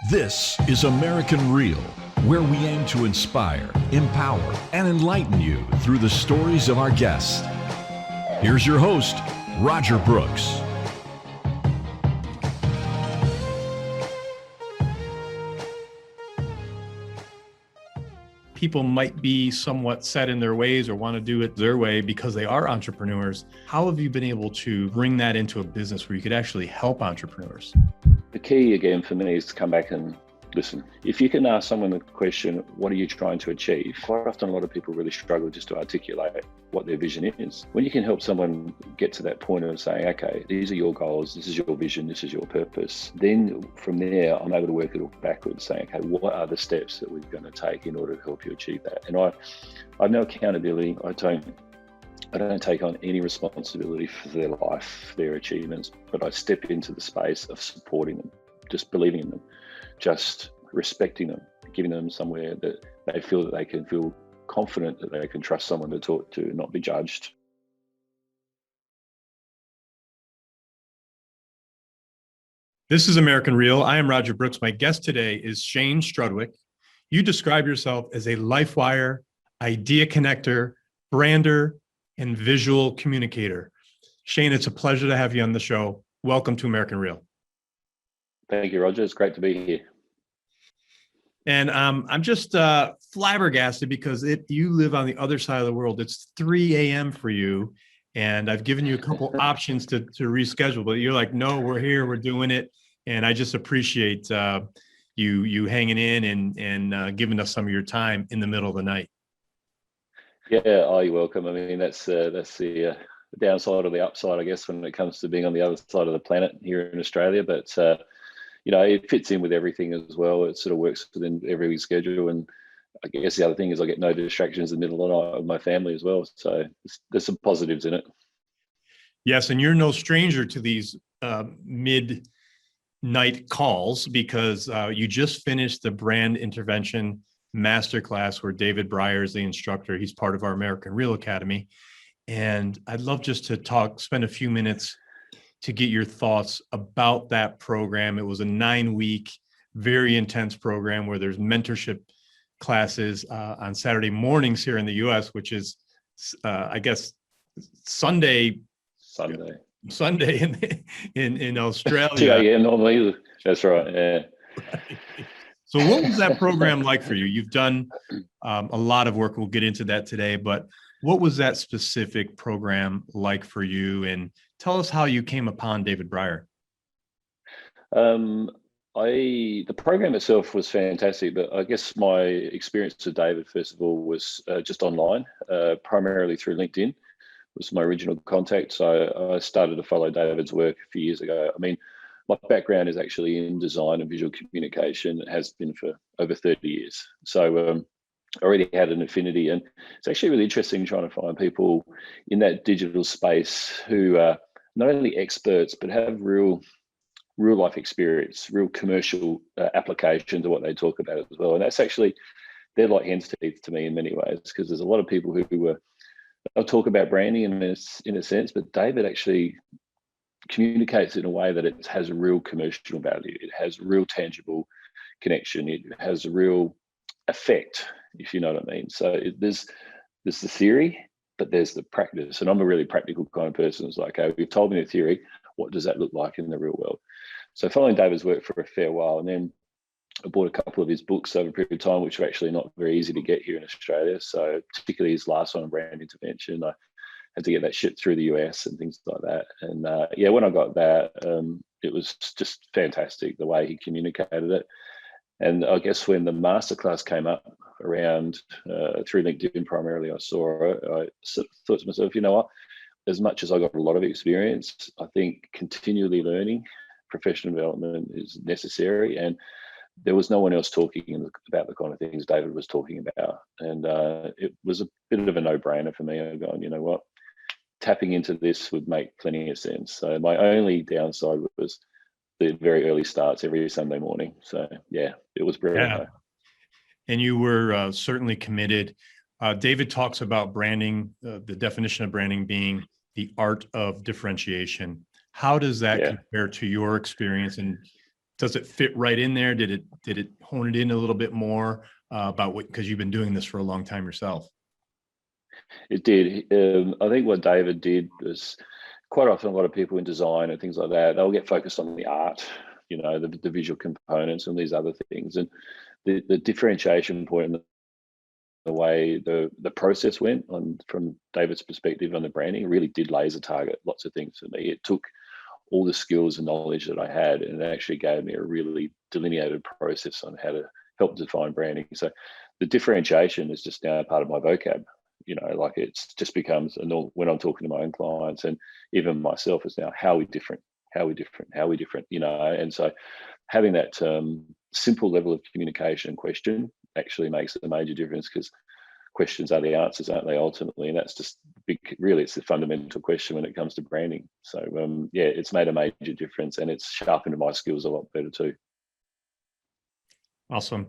This is American Real, where we aim to inspire, empower, and enlighten you through the stories of our guests. Here's your host, Roger Brooks. People might be somewhat set in their ways or want to do it their way because they are entrepreneurs. How have you been able to bring that into a business where you could actually help entrepreneurs? The key again for me is to come back and listen. If you can ask someone the question, what are you trying to achieve? Quite often a lot of people really struggle just to articulate what their vision is. When you can help someone get to that point of saying, okay, these are your goals, this is your vision, this is your purpose, then from there I'm able to work it all backwards, saying, okay, what are the steps that we're going to take in order to help you achieve that? And I've no accountability. I don't take on any responsibility for their life, their achievements, but I step into the space of supporting them, just believing in them, just respecting them, giving them somewhere that they feel that they can feel confident, that they can trust someone to talk to and not be judged. This is American Real. I am Roger Brooks. My guest today is Shane Strudwick. You describe yourself as a life wire, idea connector, brander, and visual communicator. Shane, it's a pleasure to have you on the show. Welcome to American Real. Thank you, Roger. It's great to be here. And I'm just flabbergasted because you live on the other side of the world. It's 3 a.m. for you, and I've given you a couple options to reschedule, but you're like, no, we're here, we're doing it. And I just appreciate you hanging in and giving us some of your time in the middle of the night. Yeah, you're welcome. I mean, that's the downside or the upside, I guess, when it comes to being on the other side of the planet here in Australia. But it fits in with everything as well. It sort of works within every schedule. And I guess the other thing is I get no distractions in the middle of the night with my family as well. So there's some positives in it. Yes, and you're no stranger to these midnight calls because you just finished the brand intervention Masterclass where David Brier is the instructor. He's part of our American Real Academy. And I'd love just to spend a few minutes to get your thoughts about that program. It was a 9-week, very intense program where there's mentorship classes on Saturday mornings here in the US, which is, I guess, Sunday in Australia. Yeah, normally. That's right. Yeah. So what was that program like for you? You've done a lot of work. We'll get into that today, but what was that specific program like for you? And tell us how you came upon David Brier. The program itself was fantastic, but I guess my experience with David, first of all, was just online, primarily through LinkedIn. Was my original contact. So I started to follow David's work a few years ago. I mean, my background is actually in design and visual communication. It has been for over 30 years. So I already had an affinity, and it's actually really interesting trying to find people in that digital space who are not only experts, but have real life experience, real commercial application to what they talk about as well. And that's actually, they're like hen's teeth to me in many ways, because there's a lot of people who they'll talk about branding in a sense, but David actually communicates in a way that it has a real commercial value. It has real tangible connection. It has a real effect, if you know what I mean. So there's the theory, but there's the practice. And I'm a really practical kind of person. It's like, okay, you've told me the theory. What does that look like in the real world? So following David's work for a fair while, and then I bought a couple of his books over a period of time, which were actually not very easy to get here in Australia. So particularly his last one, Brand Intervention, I had to get that shipped through the US and things like that. And when I got that, it was just fantastic the way he communicated it. And I guess when the Masterclass came up around through LinkedIn primarily, I saw it, I sort of thought to myself, you know what, as much as I got a lot of experience, I think continually learning, professional development is necessary. And there was no one else talking about the kind of things David was talking about. And it was a bit of a no-brainer for me. I'm going, you know what, tapping into this would make plenty of sense. So my only downside was the very early starts every Sunday morning. So yeah, it was brilliant. Yeah. And you were certainly committed. David talks about branding, the definition of branding being the art of differentiation. How does that compare to your experience? And does it fit right in there? Did it hone it in a little bit more about what, because you've been doing this for a long time yourself? It did. I think what David did was, quite often a lot of people in design and things like that, they'll get focused on the art, the visual components and these other things. And the differentiation point and the way the process went from David's perspective on the branding really did laser target lots of things for me. It took all the skills and knowledge that I had, and it actually gave me a really delineated process on how to help define branding. So the differentiation is just now part of my vocab. Like it's just becomes when I'm talking to my own clients and even myself, is now how we different. And so having that simple level of communication question actually makes a major difference, because questions are the answers, aren't they, ultimately? And that's just really, it's the fundamental question when it comes to branding. So it's made a major difference, and it's sharpened my skills a lot better too. Awesome.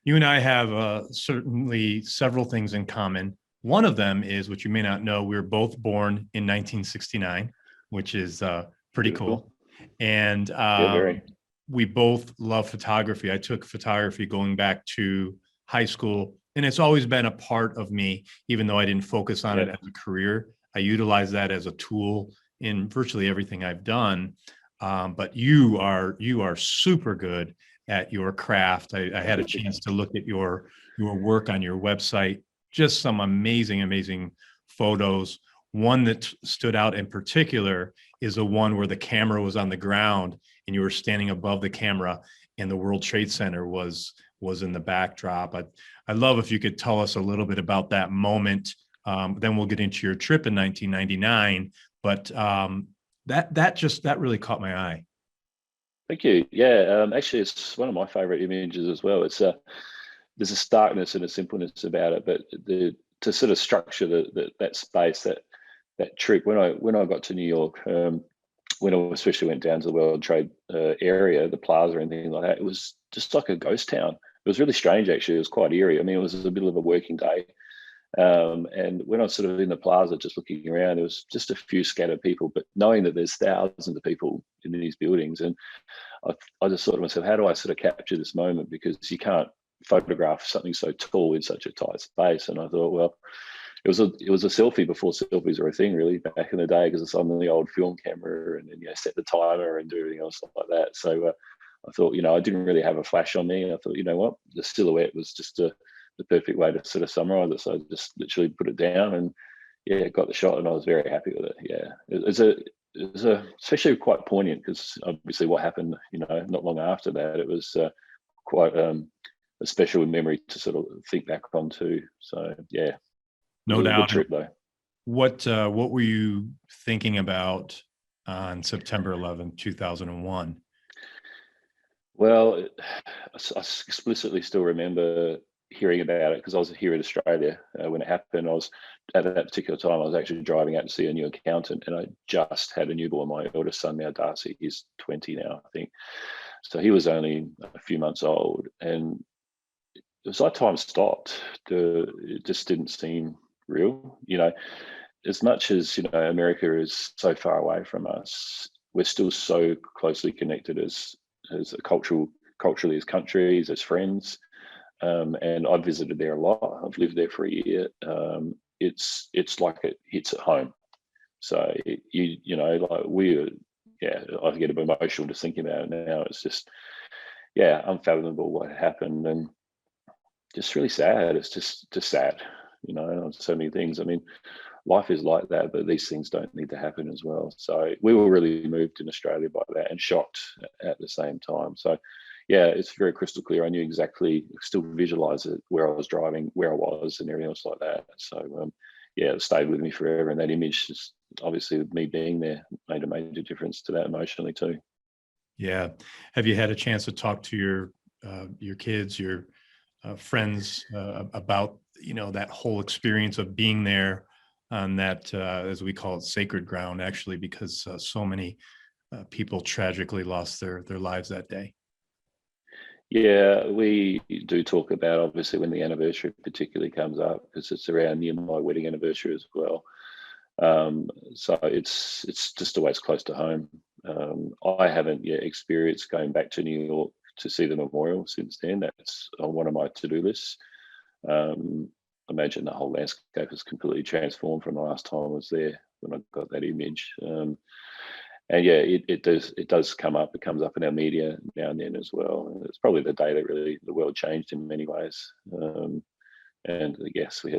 You and I have certainly several things in common. One of them is, which you may not know, we were both born in 1969, which is pretty cool. And we both love photography. I took photography going back to high school, and it's always been a part of me, even though I didn't focus on it as a career. I utilize that as a tool in virtually everything I've done. But you are super good at your craft. I had a chance to look at your work on your website. Just some amazing photos. One that stood out in particular is the one where the camera was on the ground and you were standing above the camera and the World Trade Center was in the backdrop. I'd love if you could tell us a little bit about that moment. Then we'll get into your trip in 1999. But that really caught my eye. Thank you. Yeah, actually, it's one of my favorite images as well. It's there's a starkness and a simpleness about it, but to sort of structure that space, that trip, when I got to New York, when I especially went down to the World Trade area, the plaza and things like that, it was just like a ghost town. It was really strange, actually. It was quite eerie. I mean, it was a middle of a working day. And when I was sort of in the plaza, just looking around, there was just a few scattered people, but knowing that there's thousands of people in these buildings. And I just thought to myself, how do I sort of capture this moment? Because you can't photograph something so tall in such a tight space. And I thought, well, it was a selfie before selfies were a thing, really, back in the day, because it's on the old film camera, and then set the timer and do everything else like that. So I thought, I didn't really have a flash on me. I thought, you know what, the silhouette was just the perfect way to sort of summarize it. So I just literally put it down and got the shot, and I was very happy with it. Yeah, it was especially quite poignant, because obviously what happened, not long after that, it was quite a special memory to sort of think back on too. So yeah, no doubt. Good trip though. What were you thinking about on September 11th, 2001? Well, I explicitly still remember hearing about it, because I was here in Australia when it happened. I was at that particular time, I was actually driving out to see a new accountant, and I just had a newborn. My eldest son now, Darcy, he's 20 now, I think. So he was only a few months old, and it was like time stopped. It just didn't seem real. As much as America is so far away from us, we're still so closely connected as culturally, as countries, as friends. And I've visited there a lot. I've lived there for a year. It's like it hits at home. So I get a bit emotional just thinking about it now. It's just, unfathomable what happened, and just really sad. It's just sad, on so many things. I mean, life is like that, but these things don't need to happen as well. So we were really moved in Australia by that, and shocked at the same time. So yeah, it's very crystal clear. I knew exactly, still visualize it, where I was driving, where I was, and everything else like that. So it stayed with me forever. And that image, is obviously, with me being there, made a major difference to that emotionally too. Yeah. Have you had a chance to talk to your kids, your friends about that whole experience of being there on that, as we call it, sacred ground, actually, because so many people tragically lost their lives that day? Yeah, we do talk about, obviously, when the anniversary particularly comes up, because it's around near my wedding anniversary as well. So it's just always close to home. I haven't yet experienced going back to New York to see the memorial since then. That's on one of my to-do lists. Imagine the whole landscape has completely transformed from the last time I was there when I got that image. And yeah, it does come up. It comes up in our media now and then as well. And it's probably the day that really the world changed in many ways. And yes, we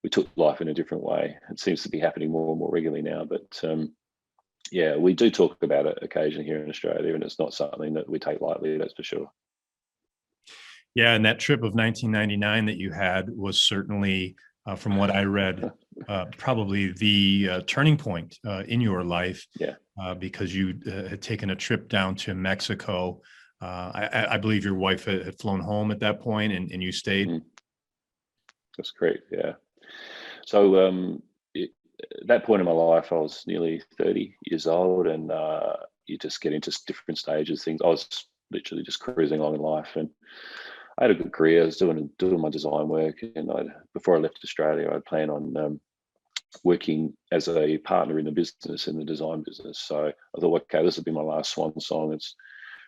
took life in a different way. It seems to be happening more and more regularly now. But yeah, we do talk about it occasionally here in Australia, and it's not something that we take lightly. That's for sure. Yeah, and that trip of 1999 that you had was certainly, from what I read, probably the turning point in your life. Yeah. Because you had taken a trip down to Mexico. I believe your wife had flown home at that point, and you stayed. That's correct. Yeah. So at that point in my life, I was nearly 30 years old, and you just get into different stages. Things. I was literally just cruising along in life, and I had a good career. I was doing my design work, and before I left Australia, I planned on working as a partner in the business, in the design business. So I thought, okay, this will be my last swan song. It's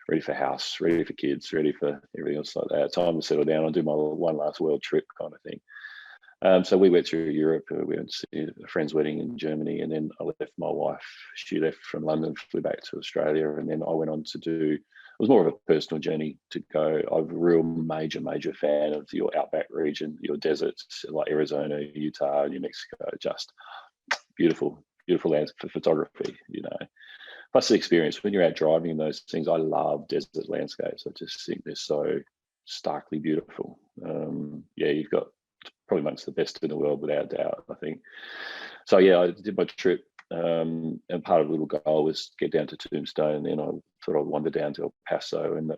ready for house, ready for kids, ready for everything else like that. Time to settle down and do my one last world trip kind of thing. So we went through Europe. We went to see a friend's wedding in Germany, and then I left my wife. She left from London, flew back to Australia, and then I went on to do. It was more of a personal journey to go. I'm a real major fan of your outback region, your deserts like Arizona, Utah, New Mexico. Just beautiful lands for photography. Plus the experience when you're out driving those things. I love desert landscapes. I just think they're so starkly beautiful. Yeah, you've got probably amongst the best in the world without doubt, I think. So yeah, I did my trip, and part of the little goal was get down to Tombstone, and then I thought I'd wander down to El Paso, and I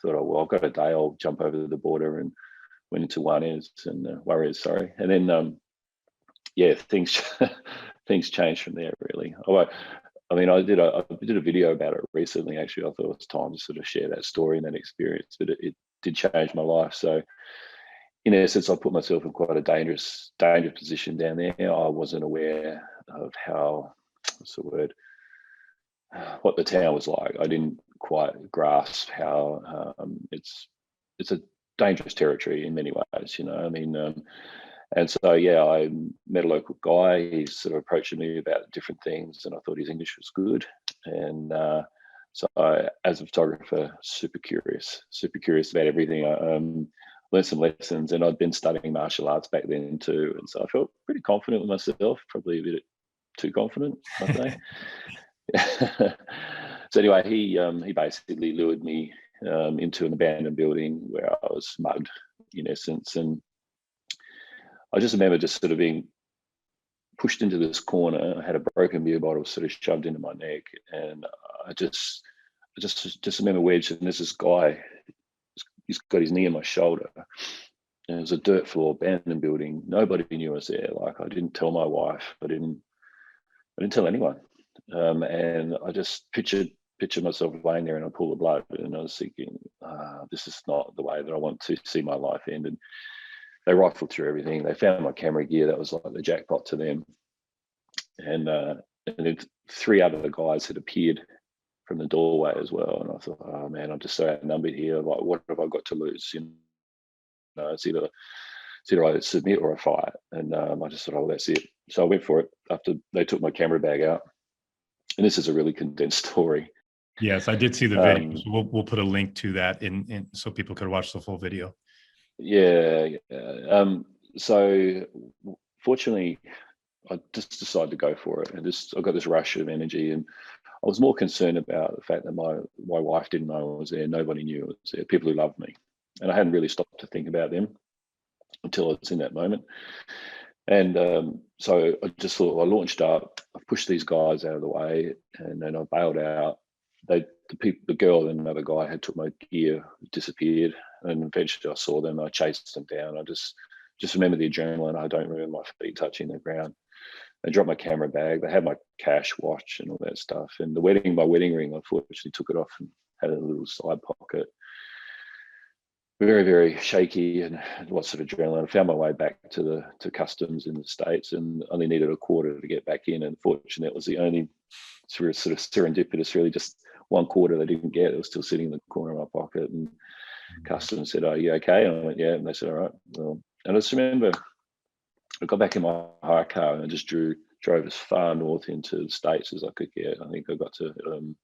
thought, oh, well, I've got a day, I'll jump over the border, and went into Juarez, sorry. And then yeah, things changed from there really. I mean, I did a video about it recently. Actually, I thought it was time to sort of share that story and that experience, but it did change my life. So in essence, I put myself in quite a dangerous position down there. I wasn't aware of what the town was like. I didn't quite grasp how it's a dangerous territory in many ways. I mean, and so yeah, I met a local guy. He's sort of approaching me about different things, and I thought his English was good. And so I, as a photographer, super curious about everything. I learned some lessons, and I'd been studying martial arts back then too, and so I felt pretty confident with myself, probably a bit too confident, I think. So anyway, he basically lured me into an abandoned building where I was mugged, in essence, and I just remember just sort of being pushed into this corner. I had a broken beer bottle sort of shoved into my neck, and I just remember wedged, and there's this guy. He's got his knee on my shoulder, and it was a dirt floor, abandoned building. Nobody knew I was there. Like, I didn't tell my wife. I didn't tell anyone. And I just pictured myself laying there in a pool of blood, and I was thinking, this is not the way that I want to see my life end. And they rifled through everything. They found my camera gear. That was like the jackpot to them. And then 3 other guys had appeared from the doorway as well. And I thought, oh man, I'm just so outnumbered here. Like, what have I got to lose? It's either I submit or I fight. And I just thought, oh, that's it. So I went for it after they took my camera bag out. And this is a really condensed story. Yes, I did see the video. So we'll put a link to that in so people could watch the full video. Yeah. So fortunately, I just decided to go for it, and I got this rush of energy, and I was more concerned about the fact that my wife didn't know I was there. Nobody knew I was there. People who loved me, and I hadn't really stopped to think about them until I was in that moment. And so I just thought, I launched up. I pushed these guys out of the way, and then I bailed out. The girl and another guy had took my gear, disappeared, and eventually I saw them. I chased them down. I just remember the adrenaline. I don't remember my feet touching the ground. They dropped my camera bag. They had my cash, watch, and all that stuff. And my wedding ring, unfortunately, took it off and had a little side pocket. Very, very shaky and lots of adrenaline. I found my way back to customs in the States, and only needed a quarter to get back in. And fortunately, it was the only it's really sort of serendipitous, really. Just one quarter they didn't get, it was still sitting in the corner of my pocket, and customer said, "Are you okay?" And I went, "Yeah." And they said, "All right." Well, and I just remember I got back in my hire car and I just drove as far north into the States as I could get. I think I got to El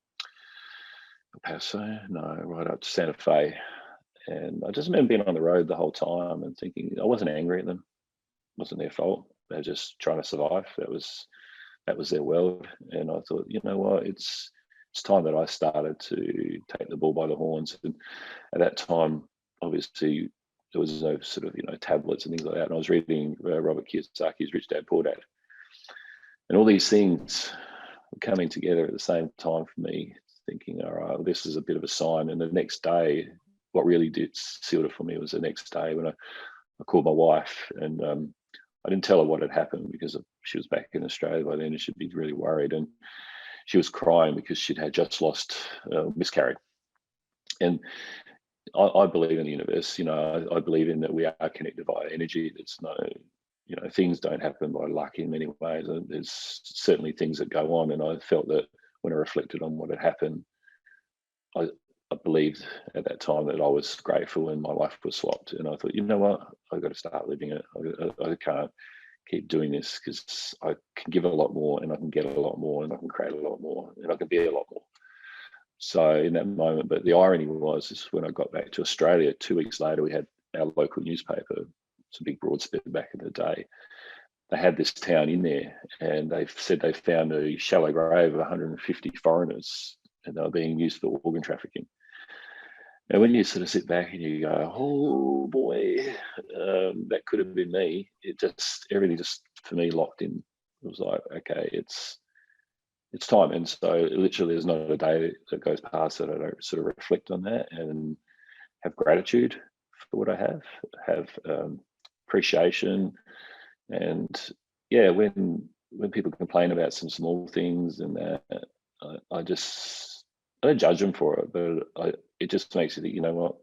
Paso, no, right up to Santa Fe. And I just remember being on the road the whole time and thinking, I wasn't angry at them. It wasn't their fault. They're just trying to survive. That was their world. And I thought, you know what, it's time that I started to take the bull by the horns. And at that time, obviously, there was no sort of, tablets and things like that. And I was reading Robert Kiyosaki's Rich Dad, Poor Dad. And all these things were coming together at the same time for me, thinking, all right, well, this is a bit of a sign. And the next day, what really did seal it for me was the next day when I called my wife, and I didn't tell her what had happened because she was back in Australia by then and she'd be really worried. And she was crying because she'd had just lost, miscarried. And I believe in the universe, I believe in that we are connected by energy. There's no, things don't happen by luck in many ways. And there's certainly things that go on. And I felt that when I reflected on what had happened, I believed at that time that I was grateful and my life was swapped. And I thought, you know what, I've got to start living it. I can't keep doing this because I can give a lot more and I can get a lot more and I can create a lot more and I can be a lot more. So in that moment, but the irony is when I got back to Australia, 2 weeks later, we had our local newspaper. It's a big broadspread back in the day. They had this town in there and they said they found a shallow grave of 150 foreigners and they were being used for organ trafficking. And when you sort of sit back and you go, oh boy, that could have been me. Everything just for me locked in. It was like, okay, it's time. And so literally there's not a day that goes past that I don't sort of reflect on that and have gratitude for what I have appreciation. And yeah, when people complain about some small things and that, I don't judge them for it, but it just makes you think, you know what,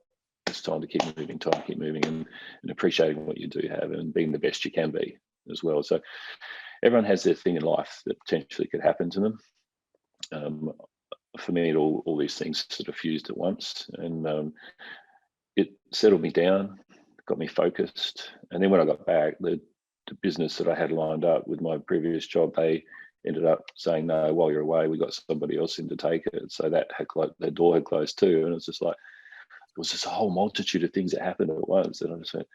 it's time to keep moving and appreciating what you do have and being the best you can be as well. So everyone has their thing in life that potentially could happen to them. For me, all these things sort of fused at once, and it settled me down, got me focused. And then when I got back, the business that I had lined up with my previous job, they ended up saying, no, while you're away, we got somebody else in to take it. So that door had closed too. And it's just like, it was just a whole multitude of things that happened at once. And I just went,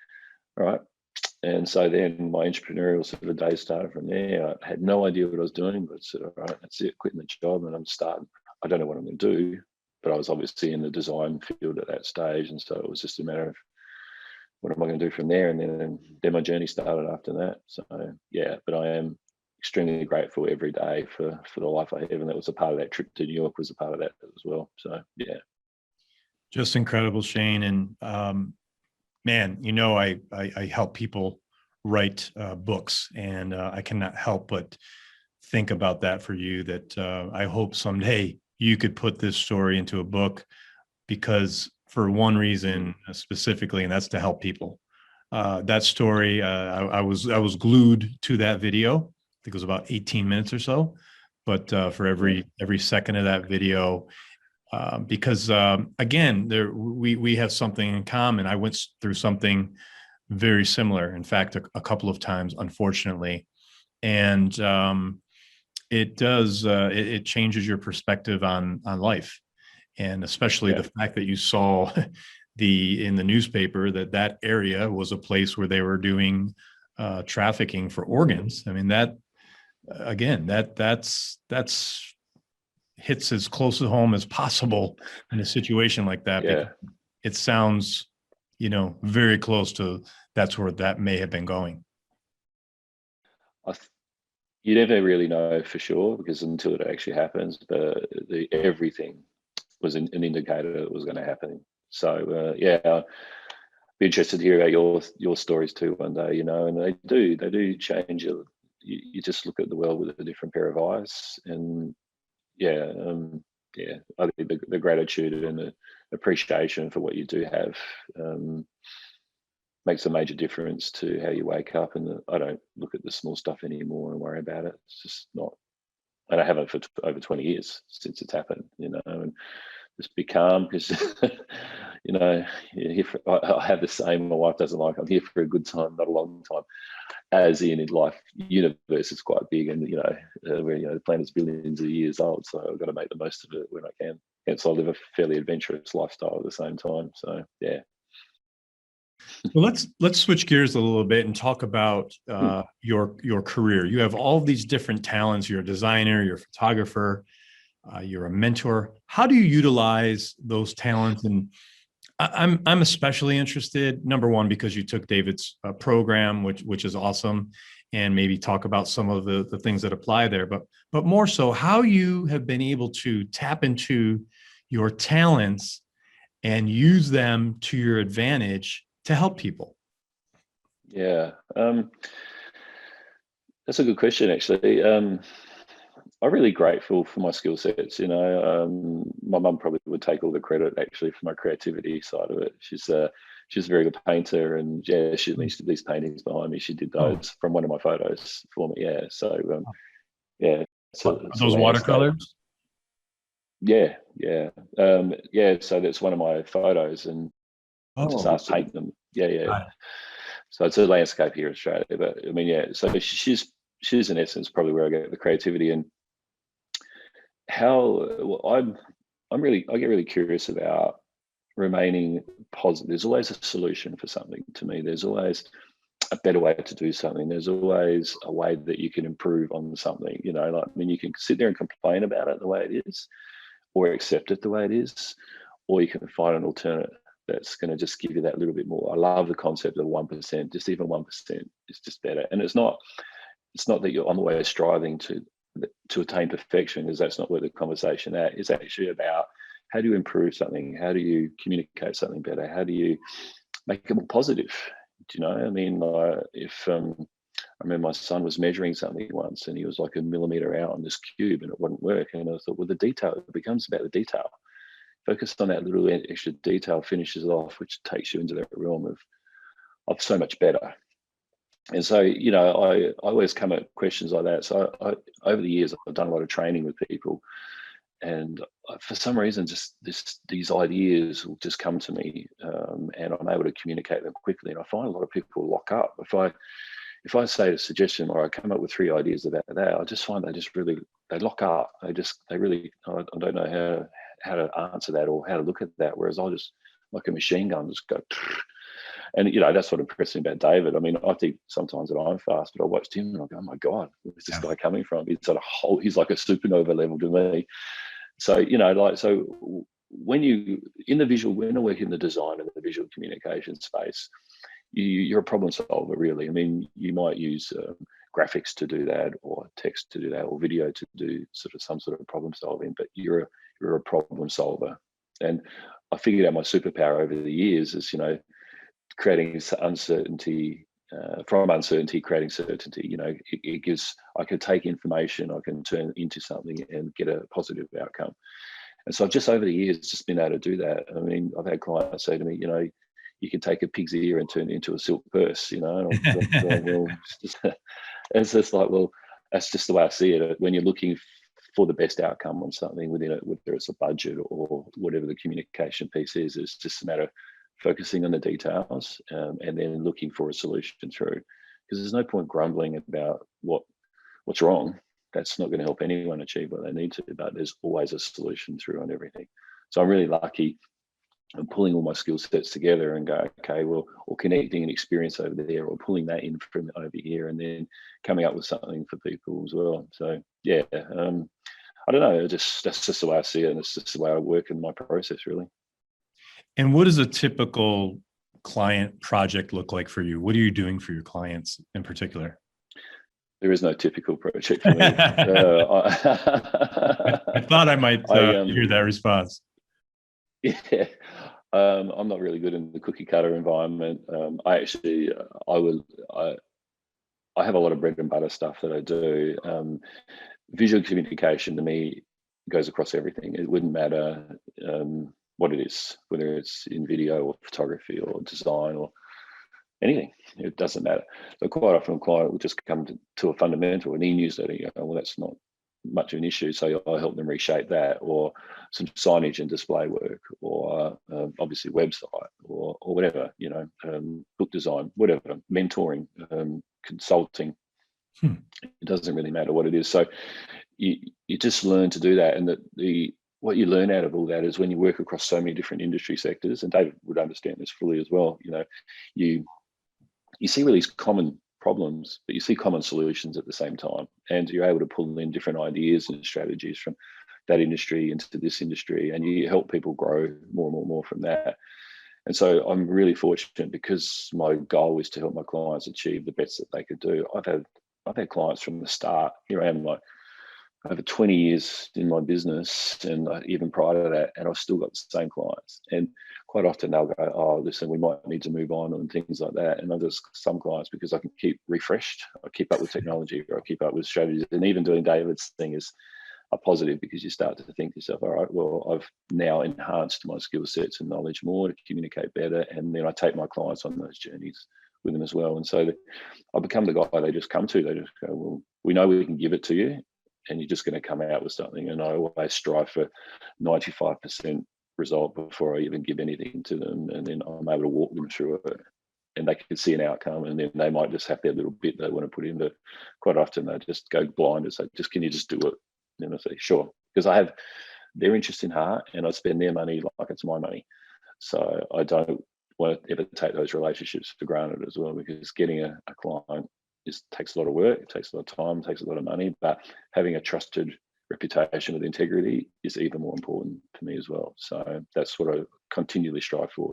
all right. And so then my entrepreneurial sort of day started from there. I had no idea what I was doing, but I said, all right, that's it, quitting the job and I'm starting. I don't know what I'm going to do, but I was obviously in the design field at that stage. And so it was just a matter of what am I going to do from there? And then my journey started after that. So yeah, but I am extremely grateful every day for the life I have. And that was a part of that trip to New York was a part of that as well. So yeah. Just incredible, Shane. And man, I help people write books, and I cannot help but think about that for you, that I hope someday you could put this story into a book, because for one reason specifically, and that's to help people. That story, I was glued to that video. I think it was about 18 minutes or so, but for every second of that video, because again, we have something in common. I went through something very similar, in fact, a couple of times, unfortunately, and it changes your perspective on life, and especially the fact that you saw in the newspaper that area was a place where they were doing trafficking for organs. I mean, that's hits as close to home as possible in a situation like that. Yeah. It sounds, very close to that's where that may have been going. You never really know for sure because until it actually happens, but everything was an indicator that it was going to happen. So yeah, I'd be interested to hear about your stories too one day, and they do change you. You just look at the world with a different pair of eyes, and yeah, I think the gratitude and the appreciation for what you do have makes a major difference to how you wake up. And I don't look at the small stuff anymore and worry about it. It's just not and I haven't for over 20 years since it's happened, and just be calm because, you're here I have the same, my wife doesn't like, I'm here for a good time, not a long time. As in life, universe is quite big, and where the planet's billions of years old, so I've got to make the most of it when I can. And so I live a fairly adventurous lifestyle at the same time. So yeah. Well, let's switch gears a little bit and talk about your career. You have all of these different talents. You're a designer, you're a photographer, you're a mentor. How do you utilize those talents? And I'm especially interested, number one, because you took David's program, which is awesome, and maybe talk about some of the things that apply there. But more so, how you have been able to tap into your talents and use them to your advantage to help people. Yeah, that's a good question, actually. I'm really grateful for my skill sets. My mum probably would take all the credit actually for my creativity side of it. She's a very good painter, and yeah, she did these paintings behind me. She did those from one of my photos for me. Yeah, so yeah, so those watercolors. Yeah. So that's one of my photos, and I just asked to paint them. Yeah. So it's a landscape here in Australia, but I mean, yeah. So she's in essence probably where I get the creativity, and I get really curious about remaining positive. There's always a solution for something to me. There's always a better way to do something. There's always a way that you can improve on something. You can sit there and complain about it the way it is, or accept it the way it is, or you can find an alternate that's going to just give you that little bit more. I love the concept of 1%. Just even 1% is just better. And it's not that you're on the way of striving to attain perfection, because that's not where the conversation at. It's actually about how do you improve something? How do you communicate something better? How do you make it more positive? I mean, if I remember my son was measuring something once, and he was like a millimeter out on this cube, and it wouldn't work. And I thought, well, the detail, it becomes about the detail. Focus on that little extra detail, finishes it off, which takes you into that realm of so much better. And so, I always come at questions like that. So over the years, I've done a lot of training with people, and for some reason, just these ideas will just come to me, and I'm able to communicate them quickly. And I find a lot of people lock up. If I say a suggestion, or I come up with 3 ideas about that, I just find they lock up. I don't know how to answer that or how to look at that. Whereas I'll just, like a machine gun, just go. And that's what impressed me about David. I mean, I think sometimes that I'm fast, but I watched him and I go, oh my God, where's this guy coming from? He's like a supernova level to me. So, when I work in the design and the visual communication space, you're a problem solver, really. I mean, you might use graphics to do that, or text to do that, or video to do some sort of problem solving, but you're a problem solver. And I figured out my superpower over the years is, creating uncertainty, from uncertainty, creating certainty. It gives, I can take information, I can turn into something and get a positive outcome. And so I've just over the years just been able to do that. I mean, I've had clients say to me, you can take a pig's ear and turn it into a silk purse, and I'm going, well, it's just like, well, that's just the way I see it. When you're looking for the best outcome on something within it, whether it's a budget or whatever the communication piece is, it's just a matter of focusing on the details, and then looking for a solution through. Because there's no point grumbling about what's wrong. That's not going to help anyone achieve what they need to, but there's always a solution through on everything. So I'm really lucky. I'm pulling all my skill sets together and go, okay, well, or connecting an experience over there, or pulling that in from over here, and then coming up with something for people as well. So yeah, I don't know. That's just the way I see it, and it's just the way I work in my process, really. And what does a typical client project look like for you? What are you doing for your clients in particular? There is no typical project for me. I thought I might hear that response. Yeah, I'm not really good in the cookie cutter environment. I have a lot of bread and butter stuff that I do. Visual communication to me goes across everything. It wouldn't matter what it is, whether it's in video or photography or design or anything. It doesn't matter. So quite often a client will just come to a fundamental, an e-newsletter, well, that's not much of an issue. So I help them reshape that, or some signage and display work, or obviously website, or whatever, book design, whatever, mentoring, consulting. It doesn't really matter what it is. So you just learn to do that, and what you learn out of all that is when you work across so many different industry sectors, and David would understand this fully as well. You see really these common problems, but you see common solutions at the same time, and you're able to pull in different ideas and strategies from that industry into this industry, and you help people grow more and more from that. And so I'm really fortunate, because my goal is to help my clients achieve the best that they could do. I've had clients from the start. Here I am, like, over 20 years in my business, and even prior to that, and I've still got the same clients. And quite often they'll go, "Oh, listen, we might need to move on," and things like that. And there's some clients, because I can keep refreshed, I keep up with technology, or I keep up with strategies. And even doing David's thing is a positive, because you start to think to yourself, all right, well, I've now enhanced my skill sets and knowledge more to communicate better. And then I take my clients on those journeys with them as well. And so I become the guy they just come to. They just go, "Well, we know we can give it to you, and you're just going to come out with something." And I always strive for 95% result before I even give anything to them. And then I'm able to walk them through it, and they can see an outcome, and then they might just have their little bit they want to put in. But quite often they just go blind and say, "Can you just do it?" And I say, "Sure," because I have their interest in heart, and I spend their money like it's my money. So I don't want to ever take those relationships for granted as well, because getting a client takes a lot of work, it takes a lot of time, it takes a lot of money, but having a trusted reputation with integrity is even more important to me as well. So that's what I continually strive for.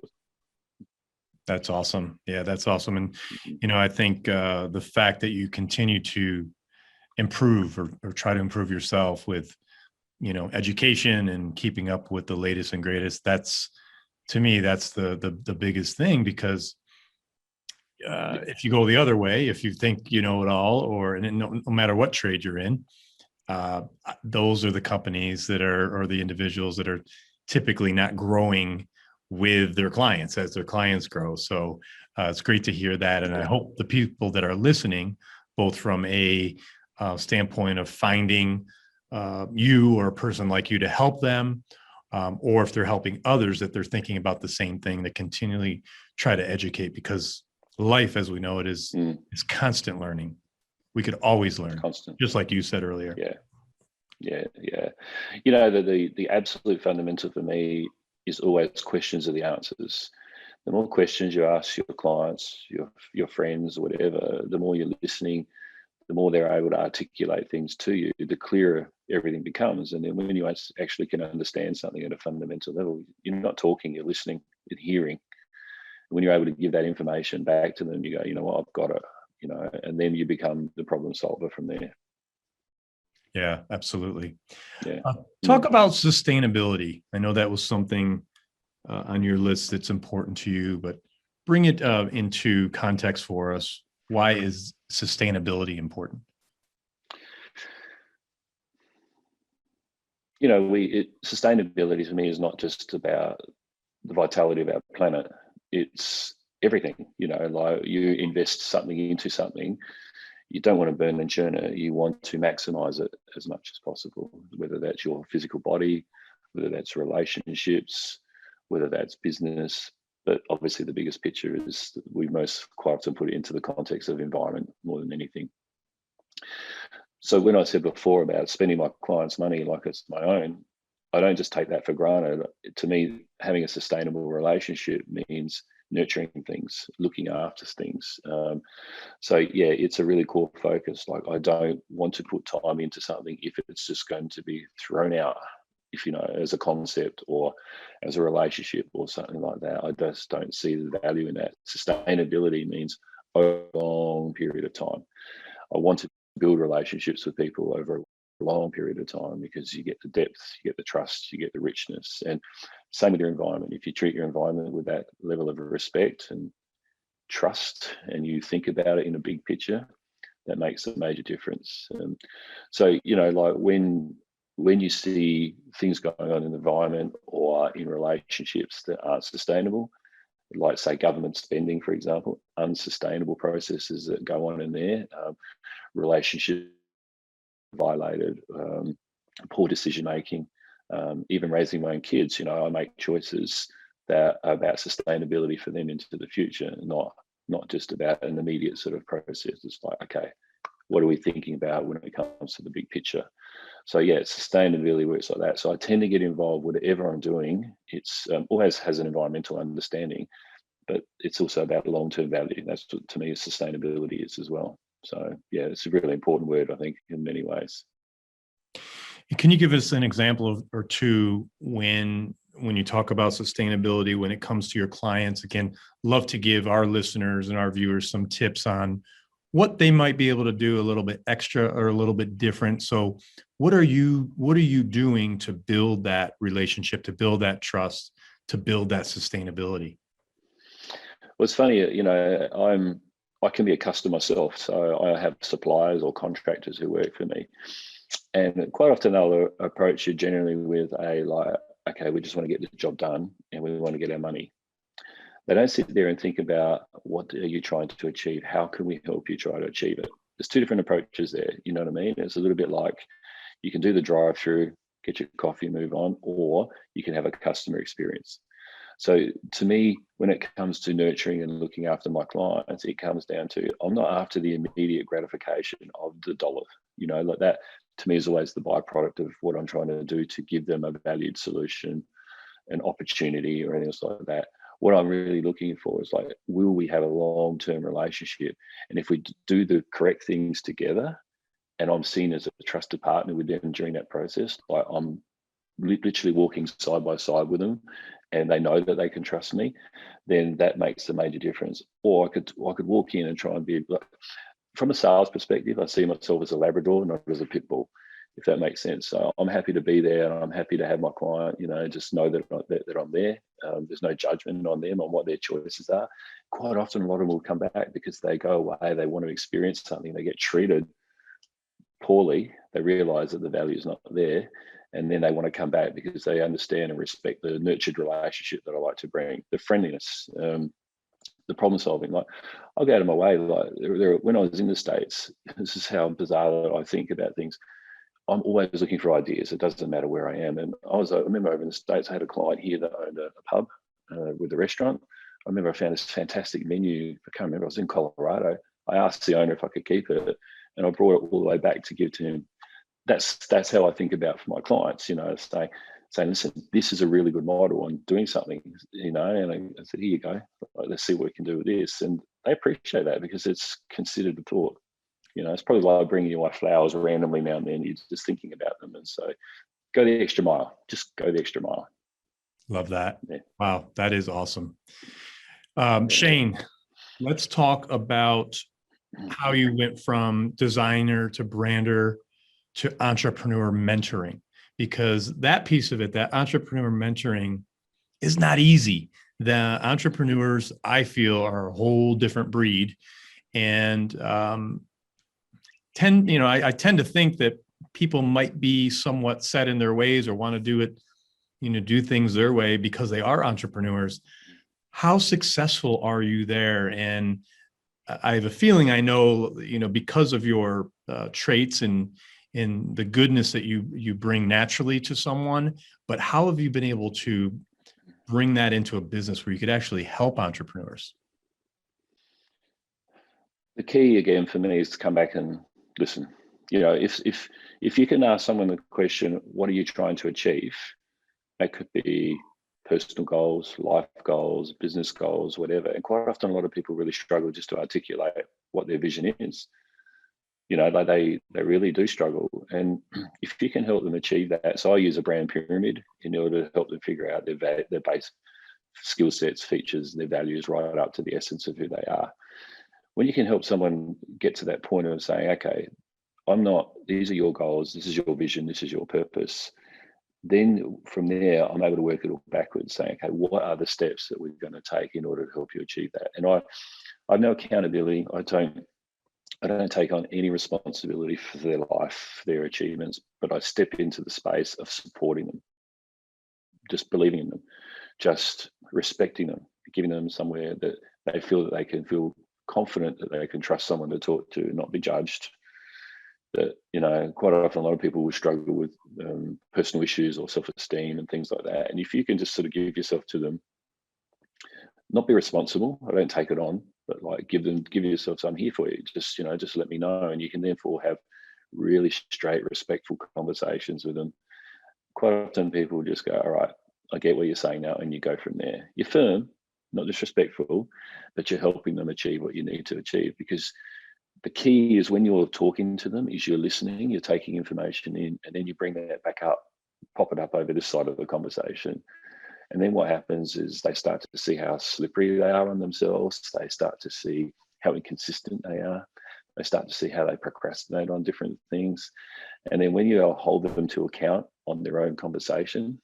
That's awesome. Yeah, that's awesome. And, I think the fact that you continue to improve or try to improve yourself with, education and keeping up with the latest and greatest, to me, that's the biggest thing, because if you go the other way, if you think you know it all, or no matter what trade you're in, those are the companies or the individuals that are typically not growing with their clients as their clients grow. So it's great to hear that. And I hope the people that are listening, both from a standpoint of finding you or a person like you to help them, or if they're helping others, that they're thinking about the same thing, that continually try to educate, because life, as we know it, is constant learning. We could always learn, just like you said earlier. Yeah. The absolute fundamental for me is always questions are the answers. The more questions you ask your clients, your friends, or whatever, the more you're listening, the more they're able to articulate things to you, the clearer everything becomes. And then when you actually can understand something at a fundamental level, you're not talking, you're listening and hearing. When you're able to give that information back to them, you go, "You know what, I've got it," and then you become the problem solver from there. Yeah, absolutely. Yeah. Talk about sustainability. I know that was something on your list that's important to you, but bring it into context for us. Why is sustainability important? Sustainability to me is not just about the vitality of our planet. It's everything. Like, you invest something into something, you don't want to burn and churn it. You want to maximize it as much as possible, whether that's your physical body, whether that's relationships, whether that's business. But obviously the biggest picture is we most quite often put it into the context of environment more than anything. So when I said before about spending my clients' money like it's my own, I don't just take that for granted. To me, having a sustainable relationship means nurturing things, looking after things. So yeah, it's a really core focus. Like, I don't want to put time into something if it's just going to be thrown out, as a concept or as a relationship or something like that. I just don't see the value in that. Sustainability means over a long period of time. I want to build relationships with people over a long period of time, because you get the depth, you get the trust, you get the richness. And same with your environment. If you treat your environment with that level of respect and trust, and you think about it in a big picture, that makes a major difference. So like when you see things going on in the environment or in relationships that aren't sustainable, like say government spending, for example, unsustainable processes that go on in there, relationships violated, poor decision making, even raising my own kids. I make choices that are about sustainability for them into the future, not just about an immediate sort of process. It's like, okay, what are we thinking about when it comes to the big picture? So yeah, sustainability works like that. So I tend to get involved with whatever I'm doing. It's always has an environmental understanding, but it's also about long-term value. That's what, to me, sustainability is as well. So yeah, it's a really important word, I think, in many ways. Can you give us an example or two when you talk about sustainability, when it comes to your clients? Again, love to give our listeners and our viewers some tips on what they might be able to do a little bit extra or a little bit different. So what are you doing to build that relationship, to build that trust, to build that sustainability? Well, it's funny, I can be a customer myself. So I have suppliers or contractors who work for me. And quite often they'll approach you generally with okay, we just want to get the job done and we want to get our money. They don't sit there and think about, what are you trying to achieve? How can we help you try to achieve it? There's two different approaches there. You know what I mean? It's a little bit like you can do the drive-through, get your coffee, move on, or you can have a customer experience. So to me, when it comes to nurturing and looking after my clients, it comes down to, I'm not after the immediate gratification of the dollar. Like that to me is always the byproduct of what I'm trying to do to give them a valued solution, an opportunity, or anything else like that. What I'm really looking for is like, will we have a long-term relationship? And if we do the correct things together, and I'm seen as a trusted partner with them during that process, like I'm literally walking side by side with them, and they know that they can trust me, then that makes a major difference. Or I could walk in and try and be, from a sales perspective, I see myself as a Labrador, not as a pit bull, if that makes sense. So I'm happy to be there, and I'm happy to have my client, just know that I'm there. There's no judgment on them on what their choices are. Quite often, a lot of them will come back because they go away, they want to experience something, they get treated poorly, they realize that the value is not there, and then they want to come back because they understand and respect the nurtured relationship that I like to bring, the friendliness, the problem solving. Like, I'll go out of my way. Like, when I was in the States, this is how bizarre that I think about things. I'm always looking for ideas. It doesn't matter where I am. And I remember over in the States, I had a client here that owned a pub with a restaurant. I remember I found this fantastic menu. I can't remember. I was in Colorado. I asked the owner if I could keep it, and I brought it all the way back to give to him. That's how I think about for my clients. Saying, listen, this is a really good model on doing something. And I said, here you go. Let's see what we can do with this. And they appreciate that because it's considered a thought. It's probably like bringing your wife flowers randomly now and then. You're just thinking about them. And so go the extra mile. Just go the extra mile. Love that. Yeah. Wow, that is awesome. Shane, let's talk about how you went from designer to brander to entrepreneur mentoring, because that piece of it, that entrepreneur mentoring, is not easy. The entrepreneurs, I feel, are a whole different breed. And I tend to think that people might be somewhat set in their ways or want to do it, do things their way because they are entrepreneurs. How successful are you there? And I have a feeling, I know, because of your traits and the goodness that you bring naturally to someone, but how have you been able to bring that into a business where you could actually help entrepreneurs? The key again for me is to come back and listen. If you can ask someone the question, what are you trying to achieve? That could be personal goals, life goals, business goals, whatever. And quite often, a lot of people really struggle just to articulate what their vision is. They really do struggle. And if you can help them achieve that, so I use a brand pyramid in order to help them figure out their base skill sets, features, their values, right up to the essence of who they are. When you can help someone get to that point of saying, okay, these are your goals, this is your vision, this is your purpose, then from there, I'm able to work it all backwards, saying, okay, what are the steps that we're going to take in order to help you achieve that? And I have no accountability. I don't take on any responsibility for their life, their achievements, but I step into the space of supporting them, just believing in them, just respecting them, giving them somewhere that they feel that they can feel confident that they can trust someone to talk to, not be judged. that, quite often a lot of people will struggle with personal issues or self-esteem and things like that. And if you can just sort of give yourself to them, not be responsible, I don't take it on, but like give yourself, I'm here for you. Just let me know. And you can therefore have really straight, respectful conversations with them. Quite often people just go, all right, I get what you're saying now, and you go from there. You're firm, not disrespectful, but you're helping them achieve what you need to achieve. Because the key is when you're talking to them is you're listening, you're taking information in, and then you bring that back up, pop it up over this side of the conversation. And then what happens is they start to see how slippery they are on themselves. They start to see how inconsistent they are. They start to see how they procrastinate on different things. And then when you hold them to account on their own conversation,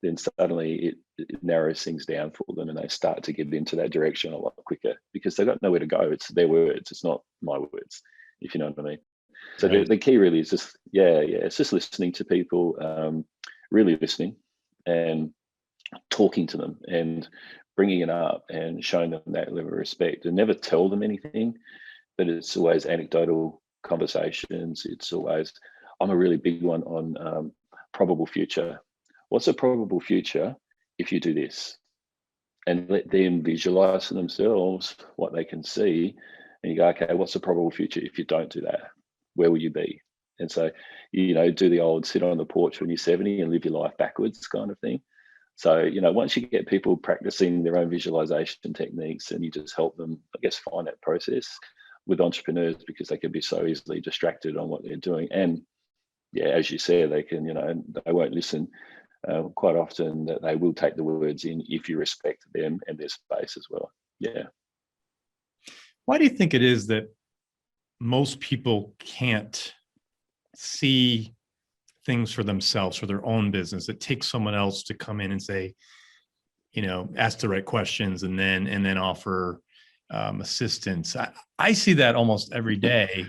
then suddenly it narrows things down for them, and they start to get into that direction a lot quicker because they've got nowhere to go. It's their words. It's not my words, if you know what I mean. So Right. the key really is just, it's just listening to people, really listening and talking to them and bringing it up and showing them that level of respect, and never tell them anything, but it's always anecdotal conversations. It's always, I'm a really big one on probable future. What's a probable future if you do this? And let them visualize for themselves what they can see. And you go, okay, what's the probable future if you don't do that? Where will you be? And so, do the old sit on the porch when you're 70 and live your life backwards kind of thing. So, once you get people practicing their own visualization techniques, and you just help them, I guess, find that process with entrepreneurs, because they can be so easily distracted on what they're doing. And as you said, they can, they won't listen. Quite often that they will take the words in if you respect them and their space as well. Yeah. Why do you think it is that most people can't see things for themselves, for their own business? It takes someone else to come in and say, ask the right questions and then offer assistance. I see that almost every day,